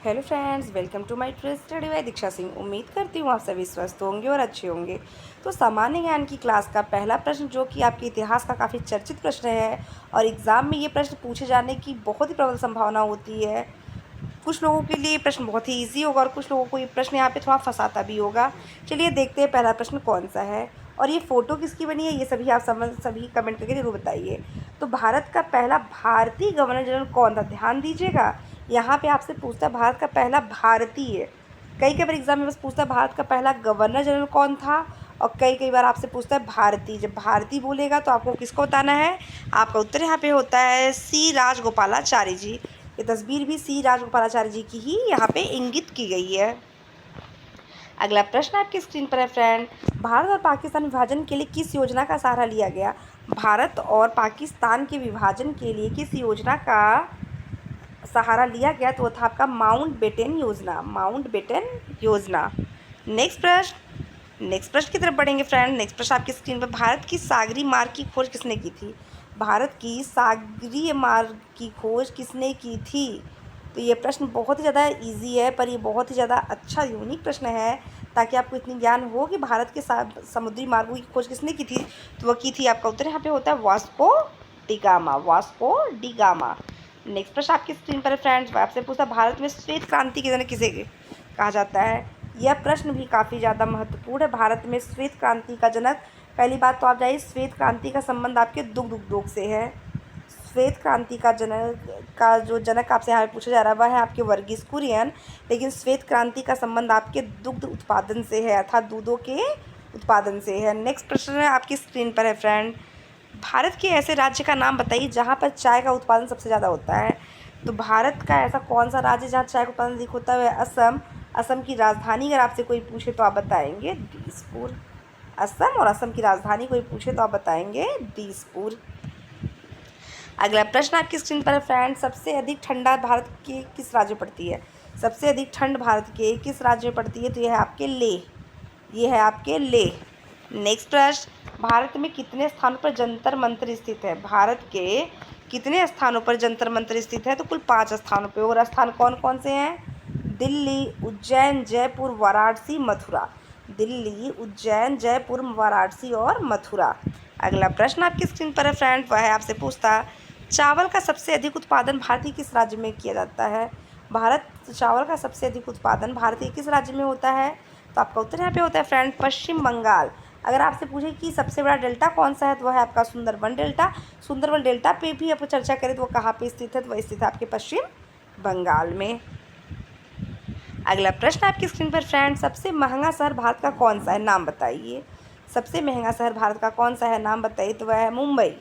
Hello friends, welcome to my tutorial study by Diksha Singh. उम्मीद करती हूँ आप सभी स्वस्थ होंगे और अच्छे होंगे। तो सामान्य ज्ञान की क्लास का पहला प्रश्न, जो कि आपके इतिहास का काफ़ी चर्चित प्रश्न है और एग्ज़ाम में ये प्रश्न पूछे जाने की बहुत ही प्रबल संभावना होती है। कुछ लोगों के लिए प्रश्न बहुत ही ईजी होगा और कुछ लोगों को ये प्रश्न यहाँ पे थोड़ा फंसाता भी होगा। चलिए देखते हैं पहला प्रश्न कौन सा है और ये फ़ोटो किसकी बनी है, ये सभी कमेंट करके ज़रूर बताइए। तो भारत का पहला भारतीय गवर्नर जनरल कौन था? ध्यान दीजिएगा, यहाँ पे आपसे पूछता है भारत का पहला भारतीय। कई कई बार एग्जाम में बस पूछता है भारत का पहला गवर्नर जनरल कौन था, और कई कई बार आपसे पूछता है भारतीय। जब भारतीय बोलेगा तो आपको किसको बताना है? आपका उत्तर यहाँ पे होता है सी राजगोपालाचारी जी। ये तस्वीर भी सी राजगोपालाचारी जी की ही यहाँ पे इंगित की गई है। अगला प्रश्न आपकी स्क्रीन पर है फ्रेंड, भारत और पाकिस्तान विभाजन के लिए किस योजना का सहारा लिया गया? भारत और पाकिस्तान के विभाजन के लिए किस योजना का सहारा लिया गया? तो वो था आपका माउंटबेटन योजना। माउंटबेटन योजना। नेक्स्ट प्रश्न की तरफ बढ़ेंगे फ्रेंड। नेक्स्ट प्रश्न आपकी स्क्रीन पर, भारत की सागरी मार्ग की खोज किसने की थी? भारत की सागरीय मार्ग की खोज किसने की थी? तो ये प्रश्न बहुत ही ज़्यादा इजी है, पर ये बहुत ही ज़्यादा अच्छा यूनिक प्रश्न है, ताकि आपको इतनी ज्ञान हो कि भारत के समुद्री मार्गों की खोज किसने की थी। तो वो की थी, आपका उत्तर यहाँ पे होता है Vasco da Gama. Vasco da Gama. Next प्रश्न आपकी स्क्रीन पर है फ्रेंड्स, आपसे पूछा भारत में श्वेत क्रांति के जनक किसे कहा जाता है? यह प्रश्न भी काफ़ी ज़्यादा महत्वपूर्ण है। भारत में श्वेत क्रांति का जनक, पहली बात तो आप जाइए, श्वेत क्रांति का संबंध आपके दुग्ध उद्योग से है। श्वेत क्रांति का जो जनक आपसे यहाँ पूछा जा रहा है वह है आपके वर्गीस कुरियन, लेकिन श्वेत क्रांति का संबंध आपके दुग्ध उत्पादन से है, अर्थात दूधों के उत्पादन से है। नेक्स्ट प्रश्न है आपकी स्क्रीन पर है फ्रेंड, भारत के ऐसे राज्य का नाम बताइए जहाँ पर चाय का उत्पादन सबसे ज़्यादा होता है। तो भारत का ऐसा कौन सा राज्य जहाँ चाय का उत्पादन अधिक होता है? असम। असम की राजधानी अगर आपसे कोई पूछे तो आप बताएंगे दिसपुर। असम, और असम की राजधानी कोई पूछे तो आप बताएंगे दिसपुर। अगला प्रश्न आपकी स्क्रीन पर है फ्रेंड, सबसे अधिक ठंडा भारत के किस राज्य में पड़ती है? सबसे अधिक ठंड भारत के किस राज्य में पड़ती है? तो यह है आपके लेह। ये है आपके लेह। नेक्स्ट प्रश्न, भारत में कितने स्थानों पर जंतर मंतर स्थित है? भारत के कितने स्थानों पर जंतर मंतर स्थित है? तो कुल 5 स्थानों पर। और स्थान कौन कौन से हैं? दिल्ली, उज्जैन, जयपुर, वाराणसी, मथुरा। दिल्ली, उज्जैन, जयपुर, वाराणसी और मथुरा। अगला प्रश्न आपकी स्क्रीन पर है फ्रेंड, वह है आपसे पूछता, चावल का सबसे अधिक उत्पादन भारतीय किस राज्य में किया जाता है? चावल का सबसे अधिक उत्पादन भारतीय किस राज्य में होता है? तो आपका उत्तर यहाँ पे होता है फ्रेंड पश्चिम बंगाल। अगर आपसे पूछे कि सबसे बड़ा डेल्टा कौन सा है, तो वह है आपका सुंदरबन डेल्टा। सुंदरबन डेल्टा पे भी आप चर्चा करें तो वो कहाँ पे स्थित है? तो वह स्थित है आपके पश्चिम बंगाल में। अगला प्रश्न आपकी स्क्रीन पर फ्रेंड, सबसे महंगा शहर भारत का कौन सा है? नाम बताइए। सबसे महंगा शहर भारत का कौन सा है? नाम बताइए। तो वह है मुंबई।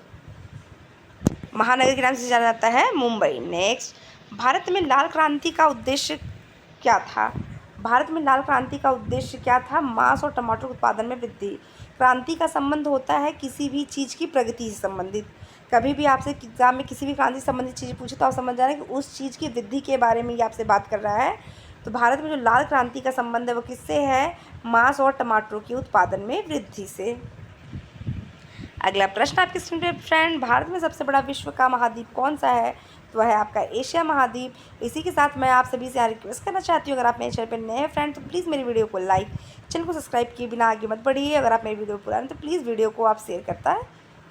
महानगर के नाम से जाना जाता है मुंबई। नेक्स्ट, भारत में लाल क्रांति का उद्देश्य क्या था? भारत में लाल क्रांति का उद्देश्य क्या था? मांस और टमाटर उत्पादन में वृद्धि। क्रांति का संबंध होता है किसी भी चीज़ की प्रगति से संबंधित। कभी भी आपसे एग्जाम में किसी भी क्रांति से संबंधित चीज़ पूछे तो आप समझ जाना कि उस चीज़ की वृद्धि के बारे में ये आपसे बात कर रहा है। तो भारत में जो लाल क्रांति का संबंध है वो किससे है? मांस और टमाटरों के उत्पादन में वृद्धि से। अगला प्रश्न आपके स्क्रीन पे फ्रेंड, भारत में सबसे बड़ा विश्व का महाद्वीप कौन सा है? तो वह है आपका एशिया महाद्वीप। इसी के साथ मैं आप सभी से यहाँ रिक्वेस्ट करना चाहती हूँ, अगर आप मेरे चैनल पर नए हैं फ्रेंड तो प्लीज़ मेरी वीडियो को लाइक, चैनल को सब्सक्राइब किए बिना आगे मत बढ़िए। अगर आप मेरी वीडियो पुरानी तो प्लीज़ वीडियो को आप शेयर करता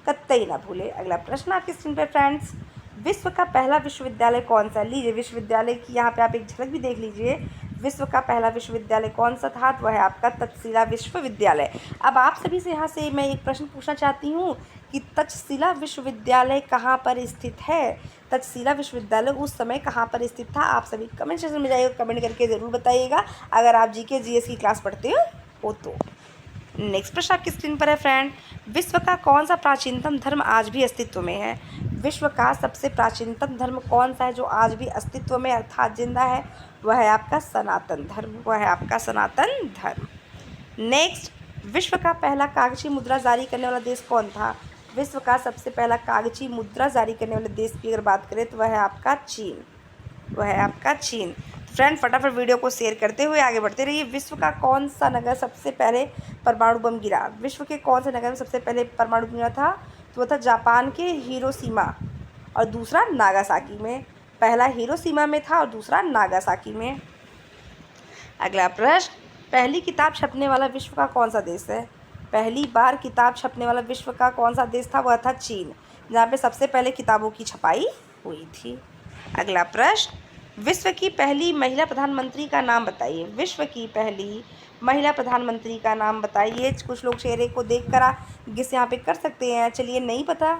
कतई ना भूलें। अगला प्रश्न आपकी स्क्रीन पर फ्रेंड्स, विश्व का पहला विश्वविद्यालय कौन सा? लीजिए विश्वविद्यालय की यहाँ पे आप एक झलक भी देख लीजिए। विश्व का पहला विश्वविद्यालय कौन सा था? तो वह है आपका तक्षशिला विश्वविद्यालय। अब आप सभी से यहाँ से मैं एक प्रश्न पूछना चाहती हूँ कि तक्षशिला विश्वविद्यालय कहाँ पर स्थित है? तक्षशिला विश्वविद्यालय उस समय कहाँ पर स्थित था? आप सभी कमेंट सेक्शन में जाइए, कमेंट करके ज़रूर बताइएगा अगर आप जीके जीएस की क्लास पढ़ते हो तो। नेक्स्ट प्रश्न आपकी स्क्रीन पर है फ्रेंड, विश्व का कौन सा प्राचीनतम धर्म आज भी अस्तित्व में है? विश्व का सबसे प्राचीनतम धर्म कौन सा है जो आज भी अस्तित्व में अर्थात जिंदा है? वह है आपका सनातन धर्म। वह है आपका सनातन धर्म। नेक्स्ट, विश्व का पहला कागजी मुद्रा जारी करने वाला देश कौन था? विश्व का सबसे पहला कागजी मुद्रा जारी करने वाले देश की अगर बात करें तो वह है आपका चीन। वह है आपका चीन। फ्रेंड फटाफट वीडियो को शेयर करते हुए आगे बढ़ते रहिए। विश्व का कौन सा नगर सबसे पहले परमाणु बम गिरा? विश्व के कौन से नगर में सबसे पहले परमाणु बम गिरा था? तो वह था जापान के हिरोशिमा और दूसरा नागासाकी में। पहला हिरोशिमा में था और दूसरा नागासाकी में। अगला प्रश्न, पहली किताब छपने वाला विश्व का कौन सा देश है? पहली बार किताब छपने वाला विश्व का कौन सा देश था? वह था चीन, जहाँ पे सबसे पहले किताबों की छपाई हुई थी। अगला प्रश्न, विश्व की पहली महिला प्रधानमंत्री का नाम बताइए। विश्व की पहली महिला प्रधानमंत्री का नाम बताइए। कुछ लोग चेहरे को देख कर गेस यहाँ पे कर सकते हैं। चलिए, नहीं पता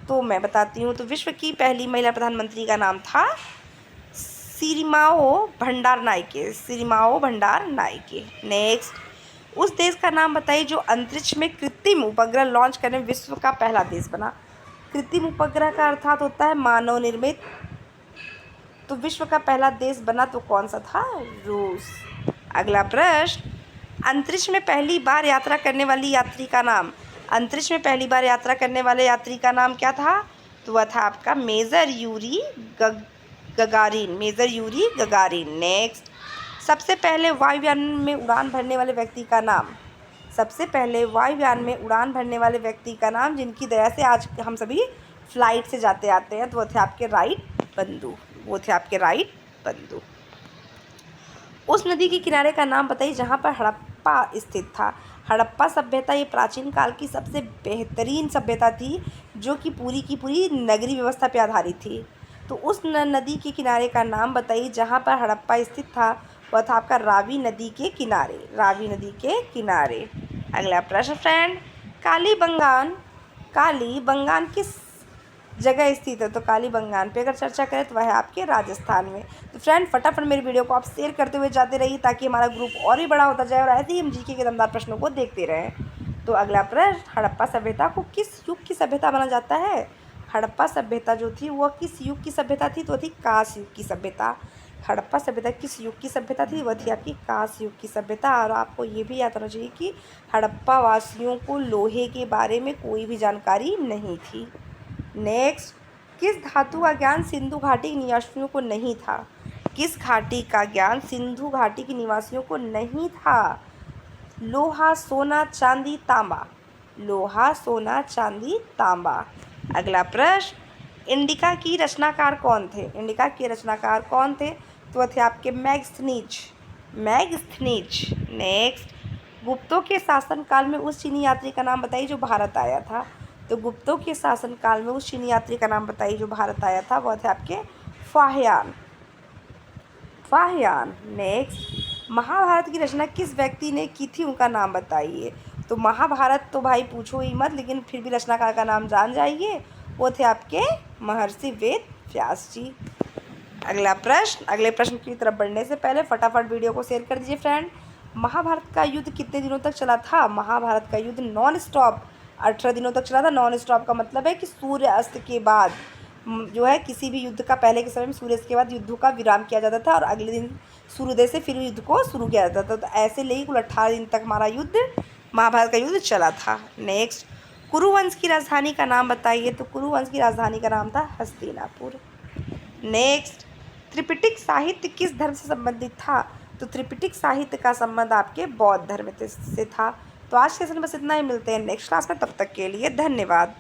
तो मैं बताती हूँ। तो विश्व की पहली महिला प्रधानमंत्री का नाम था सिरिमाओ भंडार नाइके। सिरिमाओ भंडार नाइके। नेक्स्ट, उस देश का नाम बताइए जो अंतरिक्ष में कृत्रिम उपग्रह लॉन्च करने में विश्व का पहला देश बना। कृत्रिम उपग्रह का अर्थात होता है मानव निर्मित। तो विश्व का पहला देश बना तो कौन सा था? रूस। अगला प्रश्न, अंतरिक्ष में पहली बार यात्रा करने वाली यात्री का नाम। अंतरिक्ष में पहली बार यात्रा करने वाले यात्री का नाम क्या था? तो वह था आपका major Yuri Gagarin. Major Yuri Gagarin. Next, सबसे पहले वायुयान में उड़ान भरने वाले व्यक्ति का नाम। सबसे पहले वायुयान में उड़ान भरने वाले व्यक्ति का नाम, जिनकी दया से आज हम सभी फ्लाइट से जाते आते हैं, तो वो थे आपके राइट बंधु। वो थे आपके राइट बंधु। उस नदी के किनारे का नाम बताइए जहाँ पर हड़प्पा स्थित था। हड़प्पा सभ्यता ये प्राचीन काल की सबसे बेहतरीन सभ्यता थी, जो कि पूरी की पूरी नगरीय व्यवस्था पर आधारित थी। तो उस नदी के किनारे का नाम बताइए जहाँ पर हड़प्पा स्थित था। वह था आपका रावी नदी के किनारे। रावी नदी के किनारे। अगला प्रश्न फ्रेंड, कालीबंगान किस जगह स्थित है? तो कालीबंगान पे अगर चर्चा करें तो वह है आपके राजस्थान में। तो फ्रेंड, फटाफट मेरी वीडियो को आप शेयर करते हुए जाते रहिए, ताकि हमारा ग्रुप और भी बड़ा होता जाए और ऐसे ही हम जीके के दमदार प्रश्नों को देखते रहें। तो अगला प्रश्न, हड़प्पा सभ्यता को किस युग की सभ्यता माना जाता है? हड़प्पा सभ्यता जो थी वह किस युग की सभ्यता थी? तो थी कांस्य युग की सभ्यता। हड़प्पा सभ्यता किस युग की सभ्यता थी? वह थी आपकी कांस्य युग की सभ्यता। और आपको ये भी याद होना चाहिए कि हड़प्पा वासियों को लोहे के बारे में कोई भी जानकारी नहीं थी। नेक्स्ट, किस धातु का ज्ञान सिंधु घाटी के निवासियों को नहीं था? किस घाटी का ज्ञान सिंधु घाटी के निवासियों को नहीं था? लोहा, सोना, चांदी, तांबा। लोहा, सोना, चांदी, तांबा। अगला प्रश्न, इंडिका की रचनाकार कौन थे? इंडिका के रचनाकार कौन थे? तो वह थे आपके मैगस्थनीज। नेक्स्ट, गुप्तों के शासनकाल में उस चीनी यात्री का नाम बताइए जो भारत आया था। तो गुप्तों के शासनकाल में उस चीनी यात्री का नाम बताइए जो भारत आया था। वह थे आपके फाहियान। नेक्स्ट, महाभारत की रचना किस व्यक्ति ने की थी? उनका नाम बताइए। तो महाभारत तो भाई पूछो ही मत, लेकिन फिर भी रचनाकार का नाम जान जाइए। वो थे आपके महर्षि वेद व्यास जी। अगले प्रश्न की तरफ बढ़ने से पहले फटाफट वीडियो को शेयर कर दीजिए फ्रेंड। महाभारत का युद्ध कितने दिनों तक चला था? महाभारत का युद्ध नॉन स्टॉप 18 दिनों तक चला था। नॉन स्टॉप का मतलब है कि सूर्य अस्त के बाद जो है, किसी भी युद्ध का पहले के समय में सूर्यास्त के बाद युद्ध का विराम किया जाता था और अगले दिन सूर्योदय से फिर युद्ध को शुरू किया जाता था। तो ऐसे लेके कुल 18 दिन तक हमारा महाभारत का युद्ध चला था। नेक्स्ट, कुरुवंश की राजधानी का नाम बताइए। तो कुरुवंश की राजधानी का नाम था हस्तिनापुर। नेक्स्ट, त्रिपिटक साहित्य किस धर्म से संबंधित था? तो त्रिपिटक साहित्य का संबंध आपके बौद्ध धर्म से था। तो आज के सेशन बस इतना ही। मिलते हैं नेक्स्ट क्लास में, तब तक के लिए धन्यवाद।